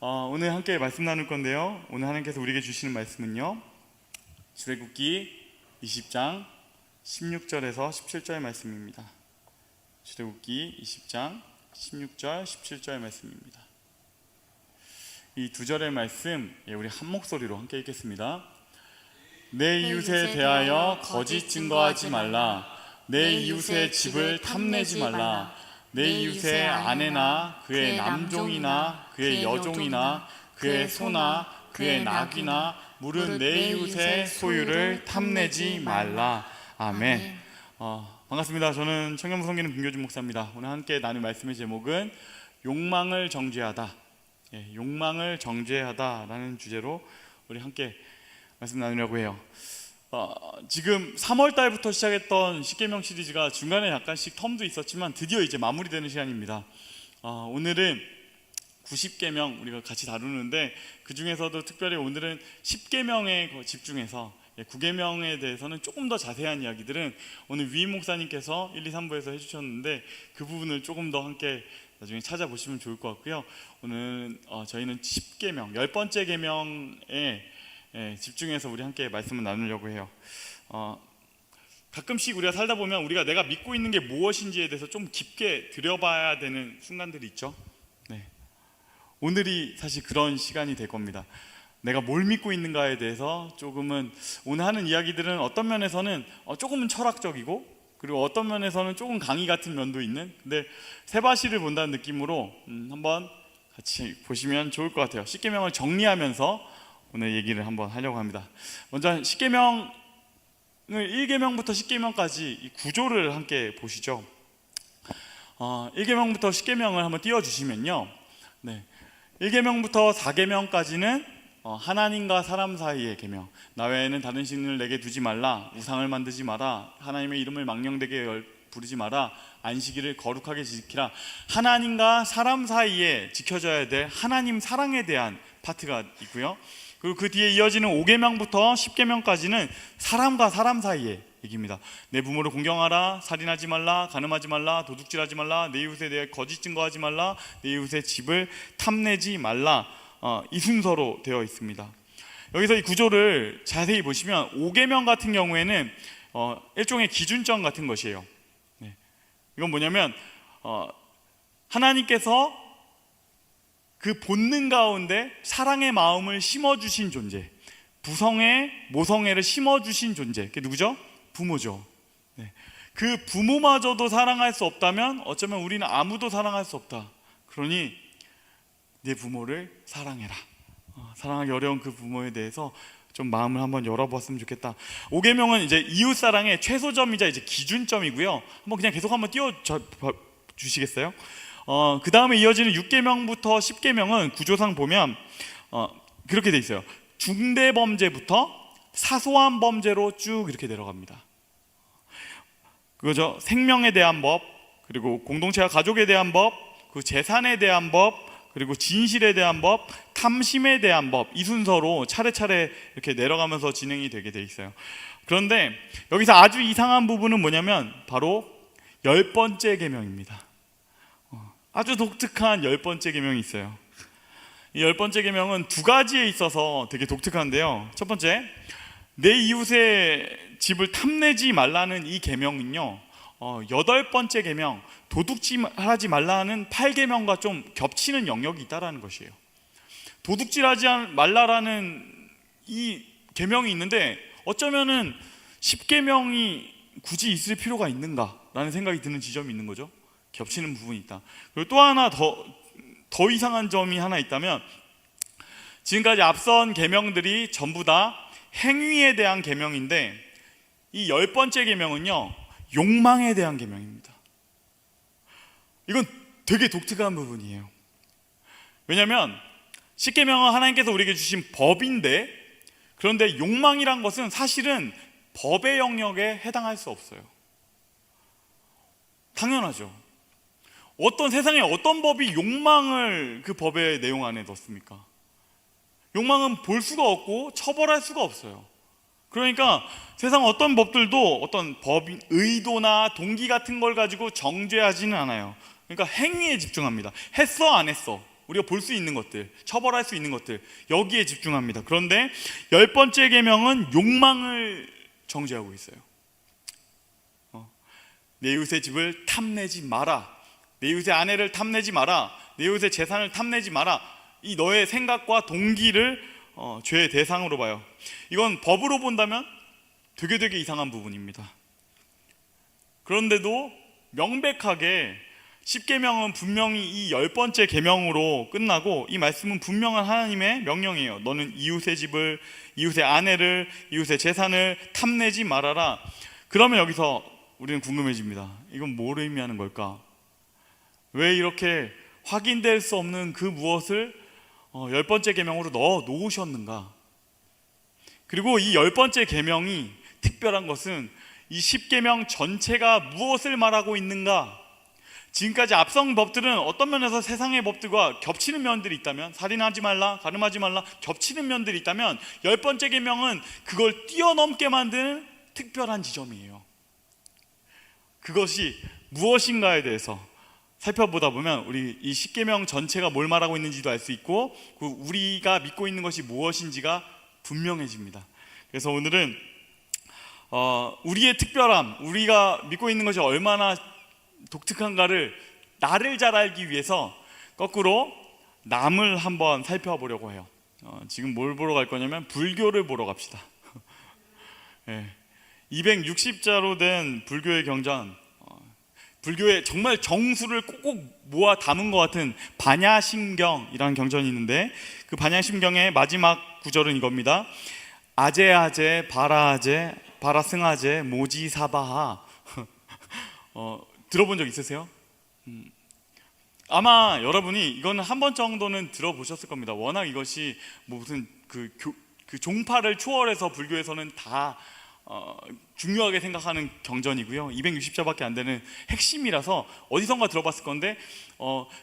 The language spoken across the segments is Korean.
오늘 함께 말씀 나눌 건데요. 오늘 하나님께서 우리에게 주시는 말씀은요, 출애굽기 20장 16절에서 17절 말씀입니다. 출애굽기 20장 16절 17절 말씀입니다. 이 두 절의 말씀 우리 한 목소리로 함께 읽겠습니다. 내 이웃에 대하여 거짓 증거하지 말라. 내 이웃의 집을 탐내지 말라. 내 이웃의 아내나 그의 남종이나 그의 여종이나 그의 소나 그의 낙이나 물은 내 이웃의 소유를 탐내지 말라. 아멘. 반갑습니다. 저는 청년부 성기는 김교준 목사입니다. 오늘 함께 나눌 말씀의 제목은 욕망을 정죄하다. 욕망을 정죄하다라는 주제로 우리 함께 말씀 나누려고 해요. 지금 3월 달부터 시작했던 십계명 시리즈가 중간에 약간씩 텀도 있었지만 드디어 이제 마무리되는 시간입니다. 오늘은 90계명 우리가 같이 다루는데 그 중에서도 특별히 오늘은 10계명에 집중해서 9계명에 대해서는 조금 더 자세한 이야기들은 오늘 위임 목사님께서 1, 2, 3부에서 해주셨는데 그 부분을 조금 더 함께 나중에 찾아보시면 좋을 것 같고요. 오늘 저희는 10계명, 10번째 계명에 집중해서 우리 함께 말씀을 나누려고 해요. 가끔씩 우리가 살다 보면 우리가 내가 믿고 있는 게 무엇인지에 대해서 좀 깊게 들여봐야 되는 순간들이 있죠. 오늘이 사실 그런 시간이 될 겁니다. 내가 뭘 믿고 있는가에 대해서 조금은 오늘 하는 이야기들은 어떤 면에서는 조금은 철학적이고 그리고 어떤 면에서는 조금 강의 같은 면도 있는, 근데 세바시를 본다는 느낌으로 한번 같이 보시면 좋을 것 같아요. 십계명을 정리하면서 오늘 얘기를 한번 하려고 합니다. 먼저 십계명을 1계명부터 10계명까지 이 구조를 함께 보시죠. 1계명부터 10계명을 한번 띄워주시면요, 1계명부터 4계명까지는 하나님과 사람 사이의 계명, 나 외에는 다른 신을 내게 두지 말라, 우상을 만들지 마라, 하나님의 이름을 망령되게 부르지 마라, 안식일을 거룩하게 지키라. 하나님과 사람 사이에 지켜져야 될 하나님 사랑에 대한 파트가 있고요. 그리고 그 뒤에 이어지는 5계명부터 10계명까지는 사람과 사람 사이의 얘기입니다. 내 부모를 공경하라, 살인하지 말라, 간음하지 말라, 도둑질하지 말라, 내 이웃에 대해 거짓 증거하지 말라, 내 이웃의 집을 탐내지 말라. 이 순서로 되어 있습니다. 여기서 이 구조를 자세히 보시면 5계명 같은 경우에는 일종의 기준점 같은 것이에요. 이건 뭐냐면 하나님께서 그 본능 가운데 사랑의 마음을 심어주신 존재, 부성애, 모성애를 심어주신 존재, 그게 누구죠? 부모죠. 그 부모마저도 사랑할 수 없다면 어쩌면 우리는 아무도 사랑할 수 없다. 그러니 내 부모를 사랑해라. 사랑하기 어려운 그 부모에 대해서 좀 마음을 한번 열어봤으면 좋겠다. 5계명은 이제 이웃 사랑의 최소점이자 이제 기준점이고요. 한번 그냥 계속 한번 띄워 주시겠어요? 그 다음에 이어지는 6계명부터 10계명은 구조상 보면 그렇게 돼 있어요. 중대 범죄부터 사소한 범죄로 쭉 이렇게 내려갑니다. 그거죠. 생명에 대한 법, 그리고 공동체와 가족에 대한 법, 그 재산에 대한 법, 그리고 진실에 대한 법, 탐심에 대한 법, 이 순서로 차례차례 이렇게 내려가면서 진행이 되게 돼 있어요. 그런데 여기서 아주 이상한 부분은 뭐냐면 바로 10번째 계명입니다. 아주 독특한 10번째 계명이 있어요. 이 10번째 계명은 두 가지에 있어서 되게 독특한데요. 첫 번째, 내 이웃의 집을 탐내지 말라는 이 계명은요, 8번째 계명, 도둑질하지 말라는 8계명과 좀 겹치는 영역이 있다는 것이에요. 도둑질하지 말라라는 이 계명이 있는데 어쩌면은 10계명이 굳이 있을 필요가 있는가라는 생각이 드는 지점이 있는 거죠. 겹치는 부분이 있다. 그리고 또 하나 더 이상한 점이 하나 있다면, 지금까지 앞선 계명들이 전부 다 행위에 대한 계명인데 이 10번째 계명은요, 욕망에 대한 계명입니다. 이건 되게 독특한 부분이에요. 왜냐하면 10계명은 하나님께서 우리에게 주신 법인데, 그런데 욕망이란 것은 사실은 법의 영역에 해당할 수 없어요. 당연하죠. 세상에 어떤 법이 욕망을 그 법의 내용 안에 넣습니까? 욕망은 볼 수가 없고 처벌할 수가 없어요. 그러니까 세상 어떤 법들도 어떤 법인 의도나 동기 같은 걸 가지고 정죄하지는 않아요. 그러니까 행위에 집중합니다. 했어 안 했어, 우리가 볼 수 있는 것들, 처벌할 수 있는 것들, 여기에 집중합니다. 그런데 10번째 계명은 욕망을 정죄하고 있어요. 내 이웃의 집을 탐내지 마라, 내 이웃의 아내를 탐내지 마라, 내 이웃의 재산을 탐내지 마라. 이 너의 생각과 동기를 죄의 대상으로 봐요. 이건 법으로 본다면 되게 이상한 부분입니다. 그런데도 명백하게 10계명은 분명히 이 10번째 계명으로 끝나고, 이 말씀은 분명한 하나님의 명령이에요. 너는 이웃의 집을, 이웃의 아내를, 이웃의 재산을 탐내지 말아라. 그러면 여기서 우리는 궁금해집니다. 이건 뭘 의미하는 걸까? 왜 이렇게 확인될 수 없는 그 무엇을 10번째 계명으로 넣어 놓으셨는가? 그리고 이 10번째 계명이 특별한 것은 이 10계명 전체가 무엇을 말하고 있는가? 지금까지 앞선 법들은 어떤 면에서 세상의 법들과 겹치는 면들이 있다면, 살인하지 말라, 가늠하지 말라, 겹치는 면들이 있다면 10번째 계명은 그걸 뛰어넘게 만드는 특별한 지점이에요. 그것이 무엇인가에 대해서 살펴보다 보면 우리 이 10계명 전체가 뭘 말하고 있는지도 알 수 있고, 우리가 믿고 있는 것이 무엇인지가 분명해집니다. 그래서 오늘은 우리의 특별함, 우리가 믿고 있는 것이 얼마나 독특한가를, 나를 잘 알기 위해서 거꾸로 남을 한번 살펴보려고 해요. 지금 뭘 보러 갈 거냐면 불교를 보러 갑시다. 260자로 된 불교의 경전, 불교의 정말 정수를 꼭꼭 모아 담은 것 같은 반야심경이라는 경전이 있는데, 그 반야심경의 마지막 구절은 이겁니다. 아제아제 바라아제 바라승아제 모지사바하. 들어본 적 있으세요? 아마 여러분이 이거는 한 번 정도는 들어보셨을 겁니다. 워낙 이것이 무슨 그 종파를 초월해서 불교에서는 다 중요하게 생각하는 경전이고요. 260자밖에 안 되는 핵심이라서 어디선가 들어봤을 건데,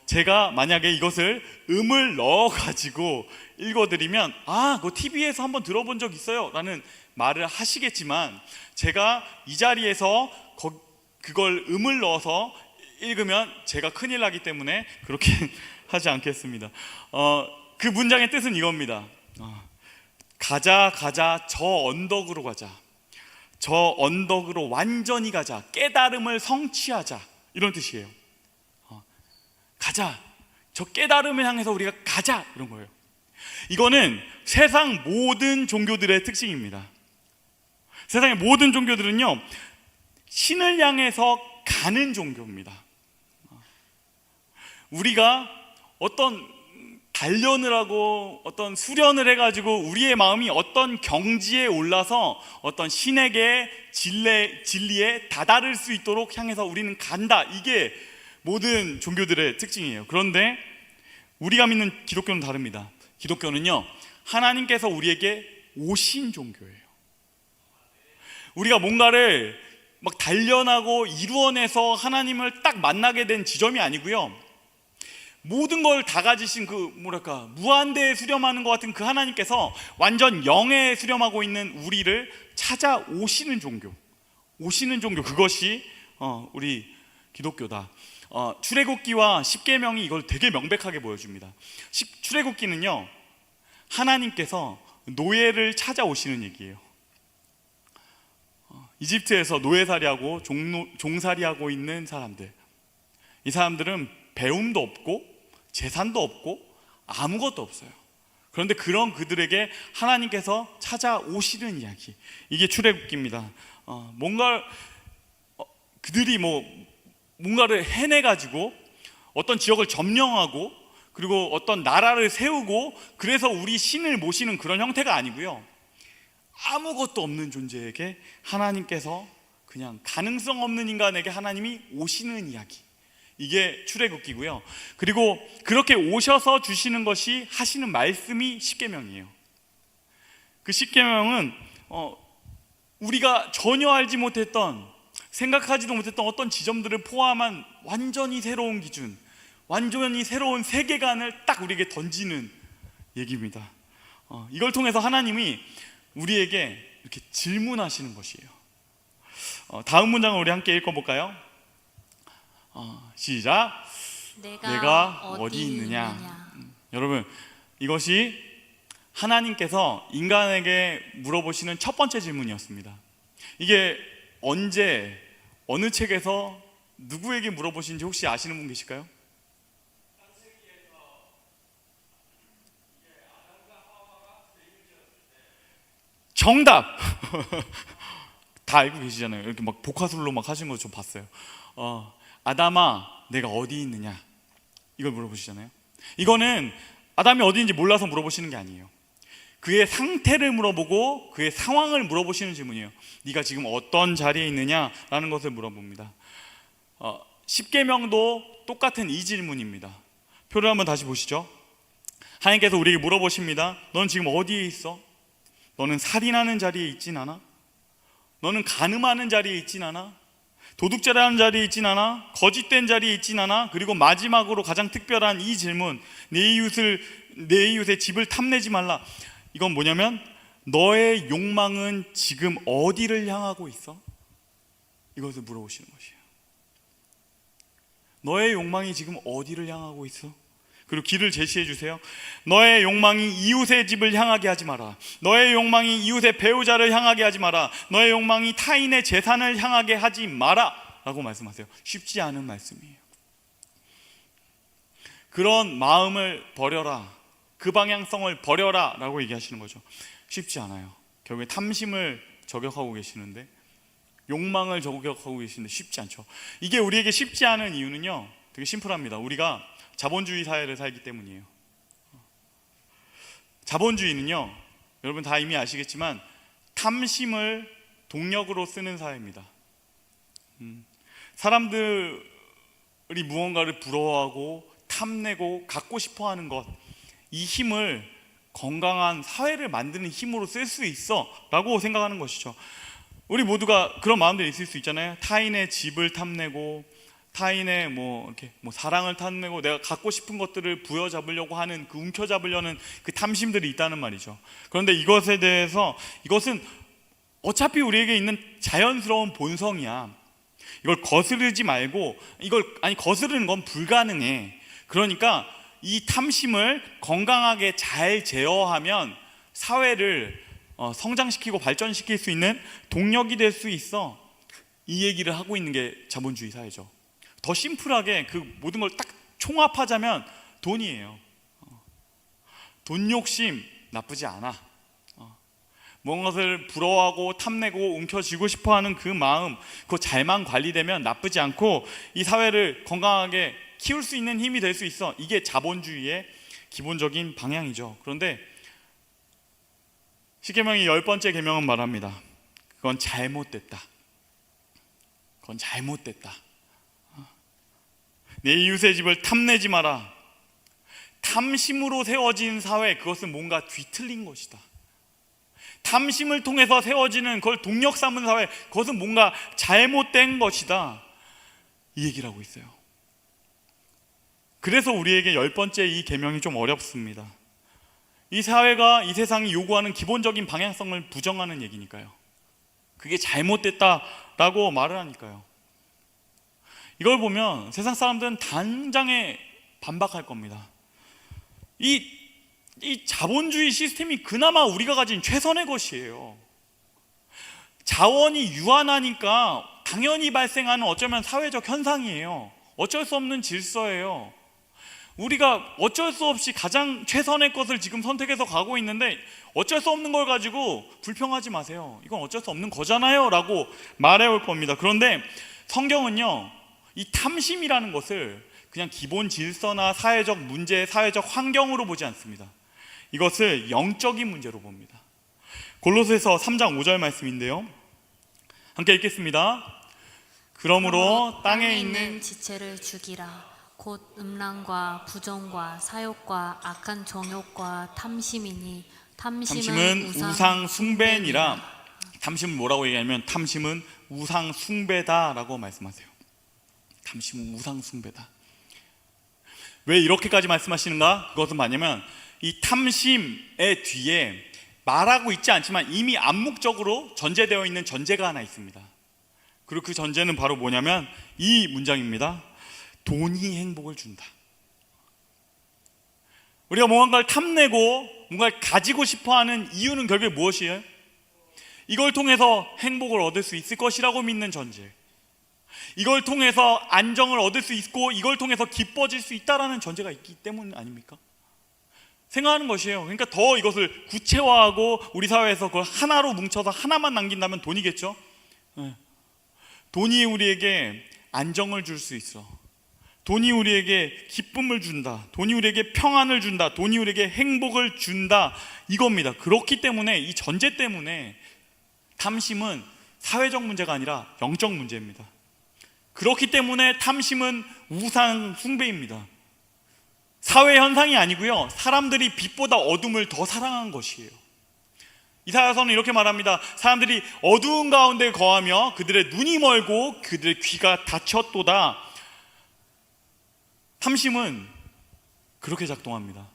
제가 만약에 이것을 음을 넣어가지고 읽어드리면 그거 TV에서 한번 들어본 적 있어요 라는 말을 하시겠지만, 제가 이 자리에서 그걸 음을 넣어서 읽으면 제가 큰일 나기 때문에 그렇게 하지 않겠습니다. 그 문장의 뜻은 이겁니다. 가자 저 언덕으로 가자, 저 언덕으로 완전히 가자, 깨달음을 성취하자, 이런 뜻이에요. 가자, 저 깨달음을 향해서 우리가 가자, 이런 거예요. 이거는 세상 모든 종교들의 특징입니다. 세상의 모든 종교들은요, 신을 향해서 가는 종교입니다. 우리가 어떤 단련을 하고 어떤 수련을 해가지고 우리의 마음이 어떤 경지에 올라서 어떤 신에게 진리에 다다를 수 있도록 향해서 우리는 간다, 이게 모든 종교들의 특징이에요. 그런데 우리가 믿는 기독교는 다릅니다. 기독교는요, 하나님께서 우리에게 오신 종교예요. 우리가 뭔가를 막 단련하고 이루어내서 하나님을 딱 만나게 된 지점이 아니고요, 모든 걸 다 가지신 무한대에 수렴하는 것 같은 그 하나님께서 완전 영에 수렴하고 있는 우리를 찾아오시는 종교, 그것이 우리 기독교다. 출애굽기와 십계명이 이걸 되게 명백하게 보여줍니다. 출애굽기는요, 하나님께서 노예를 찾아오시는 얘기예요. 이집트에서 노예살이하고 종살이하고 있는 사람들, 이 사람들은 배움도 없고 재산도 없고 아무것도 없어요. 그런데 그런 그들에게 하나님께서 찾아오시는 이야기, 이게 출애굽기입니다. 그들이 뭔가를 해내가지고 어떤 지역을 점령하고 그리고 어떤 나라를 세우고, 그래서 우리 신을 모시는 그런 형태가 아니고요, 아무것도 없는 존재에게 하나님께서 그냥 가능성 없는 인간에게 하나님이 오시는 이야기, 이게 출애굽기고요. 그리고 그렇게 오셔서 주시는 것이, 하시는 말씀이 십계명이에요. 그 십계명은 우리가 전혀 알지 못했던, 생각하지도 못했던 어떤 지점들을 포함한 완전히 새로운 기준, 완전히 새로운 세계관을 딱 우리에게 던지는 얘기입니다. 이걸 통해서 하나님이 우리에게 이렇게 질문하시는 것이에요. 다음 문장을 우리 함께 읽어볼까요? 시작. 내가 어디 있느냐. 여러분, 이것이 하나님께서 인간에게 물어보시는 첫 번째 질문이었습니다. 이게 언제, 어느 책에서 누구에게 물어보신지 혹시 아시는 분 계실까요? 정답! 다 알고 계시잖아요. 이렇게 막 복화술로 막 하신 거 좀 봤어요. 아담아, 내가 어디 있느냐? 이걸 물어보시잖아요. 이거는 아담이 어디인지 몰라서 물어보시는 게 아니에요. 그의 상태를 물어보고 그의 상황을 물어보시는 질문이에요. 네가 지금 어떤 자리에 있느냐라는 것을 물어봅니다. 십계명도 똑같은 이 질문입니다. 표를 한번 다시 보시죠. 하나님께서 우리에게 물어보십니다. 너는 지금 어디에 있어? 너는 살인하는 자리에 있진 않아? 너는 간음하는 자리에 있진 않아? 도둑질하는 자리에 있진 않아? 거짓된 자리에 있진 않아? 그리고 마지막으로 가장 특별한 이 질문, 내 이웃의 집을 탐내지 말라. 이건 뭐냐면 너의 욕망은 지금 어디를 향하고 있어? 이것을 물어보시는 것이에요. 너의 욕망이 지금 어디를 향하고 있어? 그리고 길을 제시해 주세요. 너의 욕망이 이웃의 집을 향하게 하지 마라. 너의 욕망이 이웃의 배우자를 향하게 하지 마라. 너의 욕망이 타인의 재산을 향하게 하지 마라 라고 말씀하세요. 쉽지 않은 말씀이에요. 그런 마음을 버려라, 그 방향성을 버려라 라고 얘기하시는 거죠. 쉽지 않아요. 결국에 탐심을 저격하고 계시는데, 욕망을 저격하고 계시는데 쉽지 않죠. 이게 우리에게 쉽지 않은 이유는요, 되게 심플합니다. 우리가 자본주의 사회를 살기 때문이에요. 자본주의는요, 여러분 다 이미 아시겠지만 탐심을 동력으로 쓰는 사회입니다. 사람들이 무언가를 부러워하고 탐내고 갖고 싶어하는 것, 이 힘을 건강한 사회를 만드는 힘으로 쓸 수 있어 라고 생각하는 것이죠. 우리 모두가 그런 마음들이 있을 수 있잖아요. 타인의 집을 탐내고 타인의 이렇게 사랑을 탐내고 내가 갖고 싶은 것들을 부여잡으려고 하는, 그 움켜잡으려는 그 탐심들이 있다는 말이죠. 그런데 이것에 대해서, 이것은 어차피 우리에게 있는 자연스러운 본성이야. 이걸 거스르지 말고, 거스르는 건 불가능해. 그러니까 이 탐심을 건강하게 잘 제어하면 사회를 성장시키고 발전시킬 수 있는 동력이 될 수 있어. 이 얘기를 하고 있는 게 자본주의 사회죠. 더 심플하게 그 모든 걸 딱 총합하자면 돈이에요. 돈 욕심 나쁘지 않아. 무엇을 부러워하고 탐내고 움켜쥐고 싶어하는 그 마음, 그거 잘만 관리되면 나쁘지 않고 이 사회를 건강하게 키울 수 있는 힘이 될 수 있어. 이게 자본주의의 기본적인 방향이죠. 그런데 십계명의 10번째 계명은 말합니다. 그건 잘못됐다. 그건 잘못됐다. 내 이웃의 집을 탐내지 마라. 탐심으로 세워진 사회, 그것은 뭔가 뒤틀린 것이다. 탐심을 통해서 세워지는 그걸 동력 삼은 사회, 그것은 뭔가 잘못된 것이다. 이 얘기를 하고 있어요. 그래서 우리에게 10번째 이 계명이 좀 어렵습니다. 이 사회가, 이 세상이 요구하는 기본적인 방향성을 부정하는 얘기니까요. 그게 잘못됐다라고 말을 하니까요. 이걸 보면 세상 사람들은 당장에 반박할 겁니다. 이 자본주의 시스템이 그나마 우리가 가진 최선의 것이에요. 자원이 유한하니까 당연히 발생하는 어쩌면 사회적 현상이에요. 어쩔 수 없는 질서예요. 우리가 어쩔 수 없이 가장 최선의 것을 지금 선택해서 가고 있는데, 어쩔 수 없는 걸 가지고 불평하지 마세요. 이건 어쩔 수 없는 거잖아요 라고 말해올 겁니다. 그런데 성경은요, 이 탐심이라는 것을 그냥 기본 질서나 사회적 문제, 사회적 환경으로 보지 않습니다. 이것을 영적인 문제로 봅니다. 골로새서 3장 5절 말씀인데요, 함께 읽겠습니다. 그러므로 땅에 있는 지체를 죽이라. 곧 음란과 부정과 사욕과 악한 정욕과 탐심이니 탐심은 우상 숭배니라. 탐심은 뭐라고 얘기하면 탐심은 우상 숭배다라고 말씀하세요. 탐심은 우상 숭배다. 왜 이렇게까지 말씀하시는가? 그것은 뭐냐면 이 탐심의 뒤에 말하고 있지 않지만 이미 암묵적으로 전제되어 있는 전제가 하나 있습니다. 그리고 그 전제는 바로 뭐냐면 이 문장입니다. 돈이 행복을 준다. 우리가 뭔가를 탐내고 뭔가를 가지고 싶어하는 이유는 결국에 무엇이에요? 이걸 통해서 행복을 얻을 수 있을 것이라고 믿는 전제, 이걸 통해서 안정을 얻을 수 있고 이걸 통해서 기뻐질 수 있다라는 전제가 있기 때문 아닙니까? 생각하는 것이에요. 그러니까 더 이것을 구체화하고 우리 사회에서 그걸 하나로 뭉쳐서 하나만 남긴다면 돈이겠죠. 돈이 우리에게 안정을 줄 수 있어. 돈이 우리에게 기쁨을 준다. 돈이 우리에게 평안을 준다. 돈이 우리에게 행복을 준다. 이겁니다. 그렇기 때문에 이 전제 때문에 탐심은 사회적 문제가 아니라 영적 문제입니다. 그렇기 때문에 탐심은 우상 숭배입니다. 사회 현상이 아니고요, 사람들이 빛보다 어둠을 더 사랑한 것이에요. 이사야서는 이렇게 말합니다. 사람들이 어두운 가운데 거하며 그들의 눈이 멀고 그들의 귀가 닫혔도다. 탐심은 그렇게 작동합니다.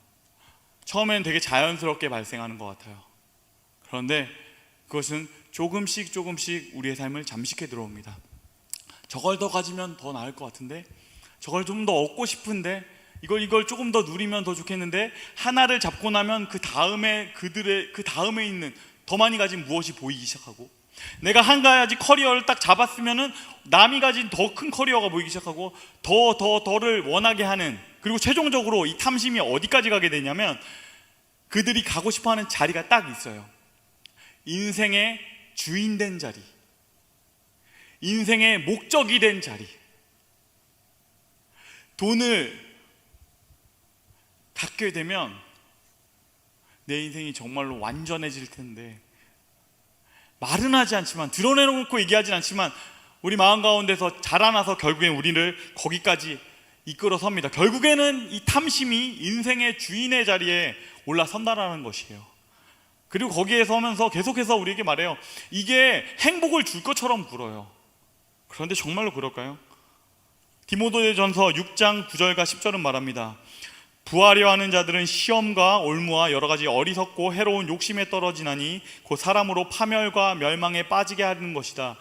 처음에는 되게 자연스럽게 발생하는 것 같아요. 그런데 그것은 조금씩 우리의 삶을 잠식해 들어옵니다. 저걸 더 가지면 더 나을 것 같은데, 저걸 좀 더 얻고 싶은데, 이걸 조금 더 누리면 더 좋겠는데, 하나를 잡고 나면 그 다음에 있는 더 많이 가진 무엇이 보이기 시작하고, 내가 한 가지 커리어를 딱 잡았으면은 남이 가진 더 큰 커리어가 보이기 시작하고, 더를 원하게 하는, 그리고 최종적으로 이 탐심이 어디까지 가게 되냐면 그들이 가고 싶어하는 자리가 딱 있어요. 인생의 주인 된 자리, 인생의 목적이 된 자리. 돈을 갖게 되면 내 인생이 정말로 완전해질 텐데, 말은 하지 않지만, 드러내놓고 얘기하진 않지만 우리 마음 가운데서 자라나서 결국엔 우리를 거기까지 이끌어섭니다. 결국에는 이 탐심이 인생의 주인의 자리에 올라선다라는 것이에요. 그리고 거기에 서면서 계속해서 우리에게 말해요. 이게 행복을 줄 것처럼 굴어요. 그런데 정말로 그럴까요? 디모데전서 6장 9절과 10절은 말합니다. 부하려 하는 자들은 시험과 올무와 여러 가지 어리석고 해로운 욕심에 떨어지나니 곧 사람으로 파멸과 멸망에 빠지게 하는 것이다.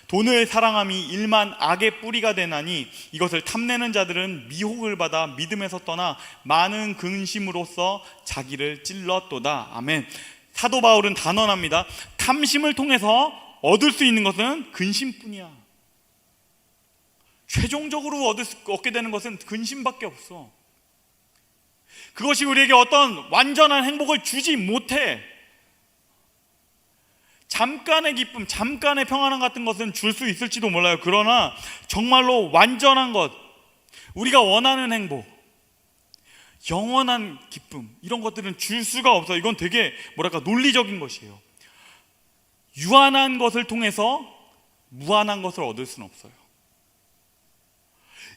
돈을 사랑함이 일만 악의 뿌리가 되나니 이것을 탐내는 자들은 미혹을 받아 믿음에서 떠나 많은 근심으로써 자기를 찔렀도다. 아멘. 사도 바울은 단언합니다. 탐심을 통해서 얻을 수 있는 것은 근심뿐이야. 최종적으로 얻게 되는 것은 근심밖에 없어. 그것이 우리에게 어떤 완전한 행복을 주지 못해. 잠깐의 기쁨, 잠깐의 평안함 같은 것은 줄 수 있을지도 몰라요. 그러나 정말로 완전한 것, 우리가 원하는 행복, 영원한 기쁨, 이런 것들은 줄 수가 없어요. 이건 되게 논리적인 것이에요. 유한한 것을 통해서 무한한 것을 얻을 수는 없어요.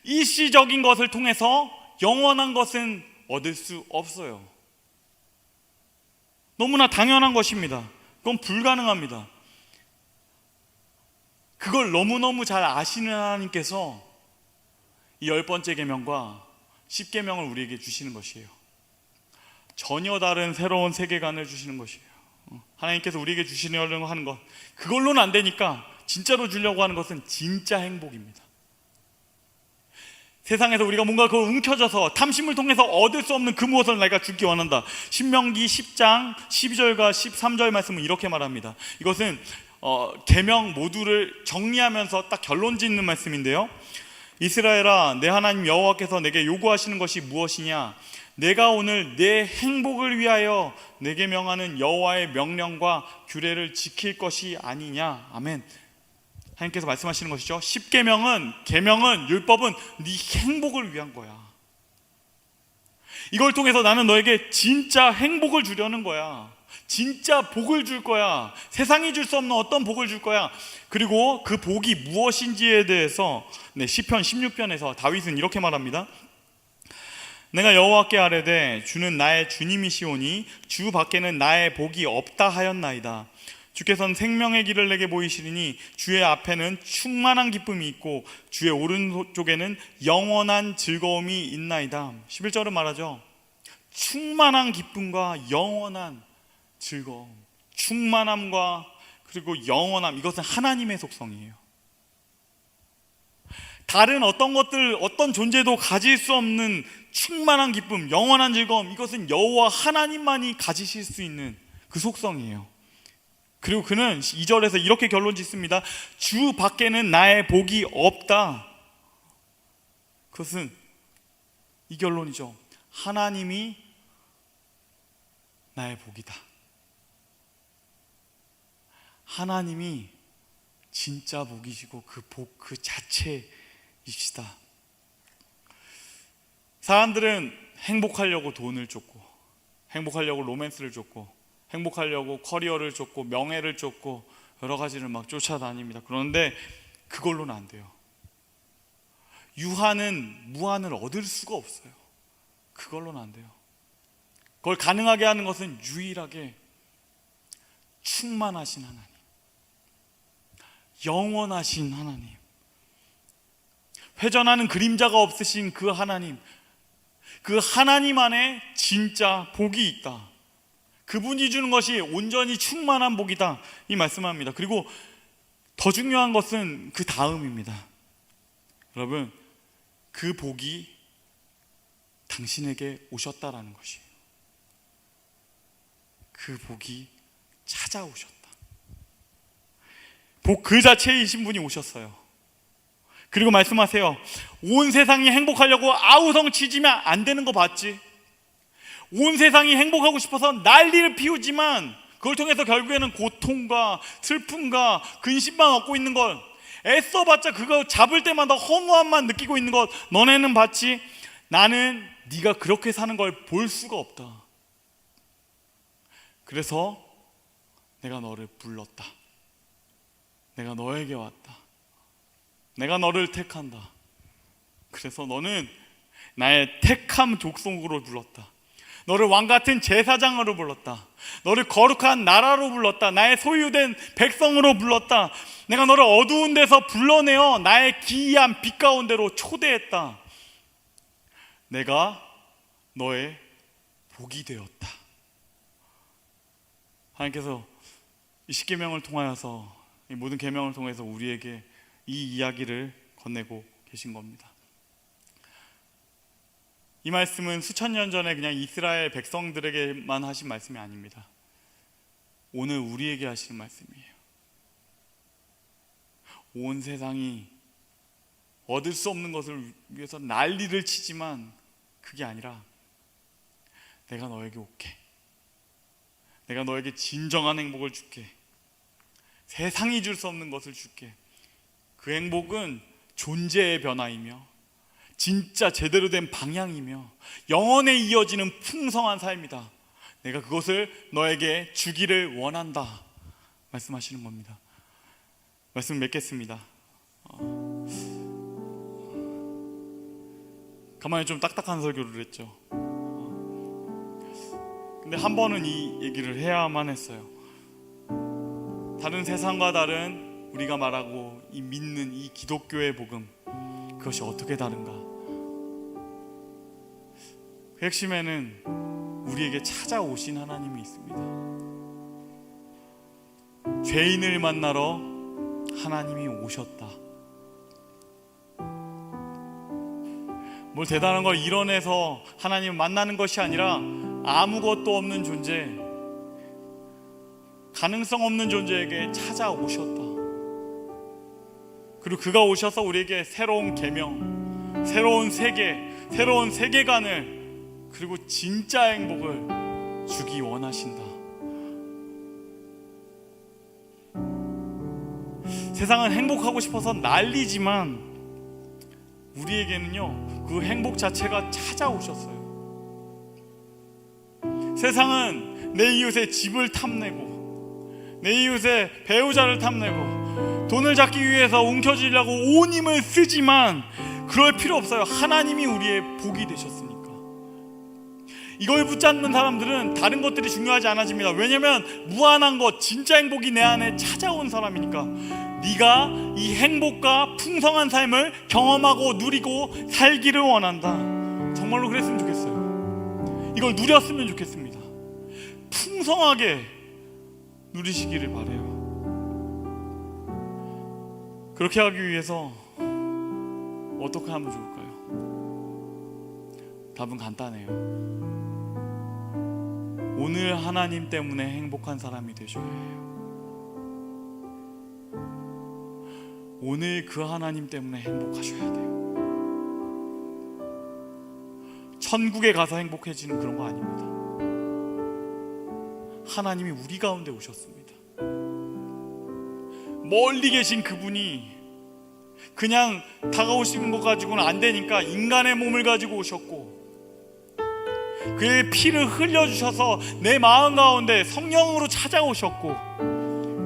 일시적인 것을 통해서 영원한 것은 얻을 수 없어요. 너무나 당연한 것입니다. 그건 불가능합니다. 그걸 너무너무 잘 아시는 하나님께서 이 10번째 계명과 10계명을 우리에게 주시는 것이에요. 전혀 다른 새로운 세계관을 주시는 것이에요. 하나님께서 우리에게 주시려고 하는 것, 그걸로는 안 되니까 진짜로 주려고 하는 것은 진짜 행복입니다. 세상에서 우리가 뭔가 그걸 움켜져서 탐심을 통해서 얻을 수 없는 그 무엇을 내가 주기 원한다. 신명기 10장 12절과 13절 말씀은 이렇게 말합니다. 이것은 계명 모두를 정리하면서 딱 결론 짓는 말씀인데요. 이스라엘아, 내 하나님 여호와께서 내게 요구하시는 것이 무엇이냐? 내가 오늘 내 행복을 위하여 내게 명하는 여호와의 명령과 규례를 지킬 것이 아니냐. 아멘. 하나님께서 말씀하시는 것이죠. 10계명은, 계명은, 율법은 네 행복을 위한 거야. 이걸 통해서 나는 너에게 진짜 행복을 주려는 거야. 진짜 복을 줄 거야. 세상이 줄 수 없는 어떤 복을 줄 거야. 그리고 그 복이 무엇인지에 대해서 시편 16편에서 다윗은 이렇게 말합니다. 내가 여호와께 아뢰되 주는 나의 주님이시오니 주 밖에는 나의 복이 없다 하였나이다. 주께서는 생명의 길을 내게 보이시리니 주의 앞에는 충만한 기쁨이 있고 주의 오른쪽에는 영원한 즐거움이 있나이다. 11절은 말하죠. 충만한 기쁨과 영원한 즐거움, 충만함과 그리고 영원함, 이것은 하나님의 속성이에요. 다른 어떤 것들, 어떤 존재도 가질 수 없는 충만한 기쁨, 영원한 즐거움, 이것은 여호와 하나님만이 가지실 수 있는 그 속성이에요. 그리고 그는 2절에서 이렇게 결론 짓습니다. 주 밖에는 나의 복이 없다. 그것은 이 결론이죠. 하나님이 나의 복이다. 하나님이 진짜 복이시고 그 복 그 자체이시다. 사람들은 행복하려고 돈을 쫓고, 행복하려고 로맨스를 쫓고, 행복하려고 커리어를 쫓고, 명예를 쫓고, 여러 가지를 막 쫓아다닙니다. 그런데 그걸로는 안 돼요. 유한은 무한을 얻을 수가 없어요. 그걸로는 안 돼요. 그걸 가능하게 하는 것은 유일하게 충만하신 하나님, 영원하신 하나님, 회전하는 그림자가 없으신 그 하나님, 그 하나님 안에 진짜 복이 있다. 그분이 주는 것이 온전히 충만한 복이다, 이 말씀합니다. 그리고 더 중요한 것은 그 다음입니다. 여러분, 그 복이 당신에게 오셨다라는 것이에요. 그 복이 찾아오셨다. 복 그 자체이신 분이 오셨어요. 그리고 말씀하세요. 온 세상이 행복하려고 아우성 치지면 안 되는 거 봤지? 온 세상이 행복하고 싶어서 난리를 피우지만 그걸 통해서 결국에는 고통과 슬픔과 근심만 얻고 있는 것, 애써봤자 그거 잡을 때마다 허무함만 느끼고 있는 것, 너네는 봤지? 나는 네가 그렇게 사는 걸 볼 수가 없다. 그래서 내가 너를 불렀다. 내가 너에게 왔다. 내가 너를 택한다. 그래서 너는 나의 택함 족속으로 불렀다. 너를 왕같은 제사장으로 불렀다. 너를 거룩한 나라로 불렀다. 나의 소유된 백성으로 불렀다. 내가 너를 어두운 데서 불러내어 나의 기이한 빛 가운데로 초대했다. 내가 너의 복이 되었다. 하나님께서 이 십계명을 통하여서, 이 모든 계명을 통해서 우리에게 이 이야기를 건네고 계신 겁니다. 이 말씀은 수천 년 전에 그냥 이스라엘 백성들에게만 하신 말씀이 아닙니다. 오늘 우리에게 하시는 말씀이에요. 온 세상이 얻을 수 없는 것을 위해서 난리를 치지만 그게 아니라 내가 너에게 올게. 내가 너에게 진정한 행복을 줄게. 세상이 줄 수 없는 것을 줄게. 그 행복은 존재의 변화이며 진짜 제대로 된 방향이며 영원에 이어지는 풍성한 삶이다. 내가 그것을 너에게 주기를 원한다, 말씀하시는 겁니다. 말씀 맺겠습니다. 가만히 좀 딱딱한 설교를 했죠. 근데 한 번은 이 얘기를 해야만 했어요. 다른 세상과 다른 우리가 말하고 이 믿는 이 기독교의 복음, 그것이 어떻게 다른가? 그 핵심에는 우리에게 찾아오신 하나님이 있습니다. 죄인을 만나러 하나님이 오셨다. 뭘 대단한 걸 이뤄내서 하나님을 만나는 것이 아니라 아무것도 없는 존재, 가능성 없는 존재에게 찾아오셨다. 그리고 그가 오셔서 우리에게 새로운 계명, 새로운 세계, 새로운 세계관을, 그리고 진짜 행복을 주기 원하신다. 세상은 행복하고 싶어서 난리지만 우리에게는요, 그 행복 자체가 찾아오셨어요. 세상은 내 이웃의 집을 탐내고 내 이웃의 배우자를 탐내고 돈을 잡기 위해서 움켜쥐려고 온 힘을 쓰지만 그럴 필요 없어요. 하나님이 우리의 복이 되셨으니까. 이걸 붙잡는 사람들은 다른 것들이 중요하지 않아집니다. 왜냐하면 무한한 것, 진짜 행복이 내 안에 찾아온 사람이니까. 네가 이 행복과 풍성한 삶을 경험하고 누리고 살기를 원한다. 정말로 그랬으면 좋겠어요. 이걸 누렸으면 좋겠습니다. 풍성하게 누리시기를 바라요. 그렇게 하기 위해서 어떻게 하면 좋을까요? 답은 간단해요. 오늘 하나님 때문에 행복한 사람이 되셔야 해요. 오늘 그 하나님 때문에 행복하셔야 돼요. 천국에 가서 행복해지는 그런 거 아닙니다. 하나님이 우리 가운데 오셨습니다. 멀리 계신 그분이 그냥 다가오시는 것 가지고는 안 되니까 인간의 몸을 가지고 오셨고, 그의 피를 흘려주셔서 내 마음 가운데 성령으로 찾아오셨고,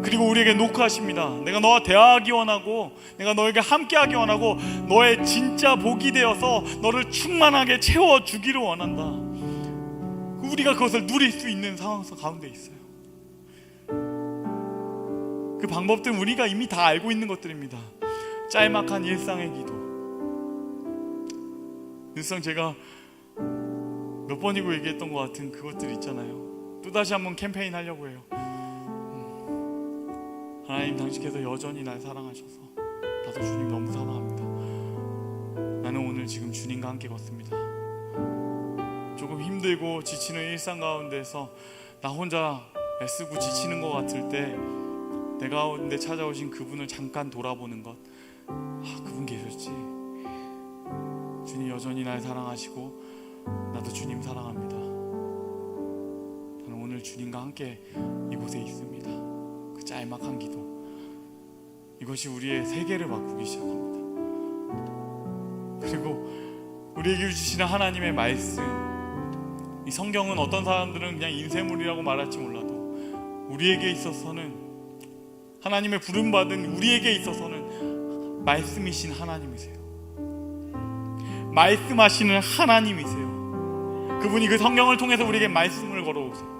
그리고 우리에게 노크하십니다. 내가 너와 대화하기 원하고, 내가 너에게 함께하기 원하고, 너의 진짜 복이 되어서 너를 충만하게 채워주기를 원한다. 우리가 그것을 누릴 수 있는 상황 가운데 있어요. 그 방법들은 우리가 이미 다 알고 있는 것들입니다. 짤막한 일상의 기도. 일상 제가 몇 번이고 얘기했던 것 같은 그것들 있잖아요. 또다시 한번 캠페인 하려고 해요. 하나님, 당신께서 여전히 날 사랑하셔서 나도 주님 너무 사랑합니다. 나는 오늘 지금 주님과 함께 걷습니다. 조금 힘들고 지치는 일상 가운데서 나 혼자 애쓰고 지치는 것 같을 때 내 가운데 찾아오신 그분을 잠깐 돌아보는 것. 그분 계셨지. 주님 여전히 날 사랑하시고 나도 주님 사랑합니다. 나는 오늘 주님과 함께 이곳에 있습니다. 그 짤막한 기도, 이것이 우리의 세계를 바꾸기 시작합니다. 그리고 우리에게 주시는 하나님의 말씀, 이 성경은 어떤 사람들은 그냥 인쇄물이라고 말할지 몰라도 우리에게 있어서는, 하나님의 부름받은 우리에게 있어서는 말씀이신 하나님이세요. 말씀하시는 하나님이세요. 그분이 그 성경을 통해서 우리에게 말씀을 걸어오세요.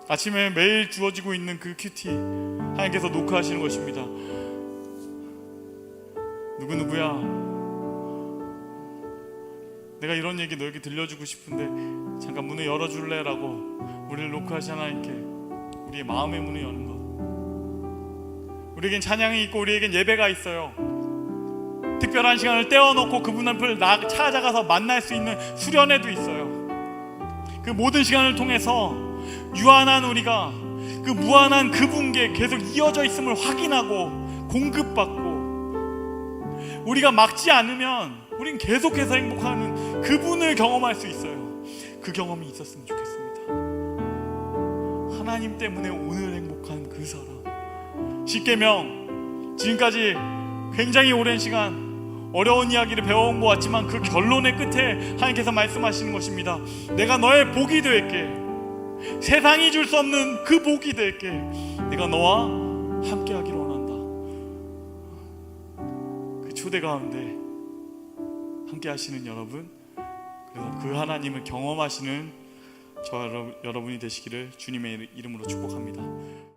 아침에 매일 주어지고 있는 그 큐티, 하나님께서 노크하시는 것입니다. 누구누구야, 내가 이런 얘기 너에게 들려주고 싶은데 잠깐 문을 열어줄래? 라고 우리를 노크하신 하나님께 우리의 마음의 문을 여는 것. 우리에겐 찬양이 있고 우리에겐 예배가 있어요. 특별한 시간을 떼어놓고 그분 앞을 찾아가서 만날 수 있는 수련회도 있어요. 그 모든 시간을 통해서 유한한 우리가 그 무한한 그분께 계속 이어져 있음을 확인하고 공급받고, 우리가 막지 않으면 우린 계속해서 행복하는 그분을 경험할 수 있어요. 그 경험이 있었으면 좋겠습니다. 하나님 때문에 오늘 행복한 그 사람. 십계명, 지금까지 굉장히 오랜 시간 어려운 이야기를 배워온 것 같지만 그 결론의 끝에 하나님께서 말씀하시는 것입니다. 내가 너의 복이 될게. 세상이 줄 수 없는 그 복이 될게. 내가 너와 함께 하기를 원한다. 그 초대 가운데 함께 하시는 여러분, 그래서 그 하나님을 경험하시는 저 여러분이 되시기를 주님의 이름으로 축복합니다.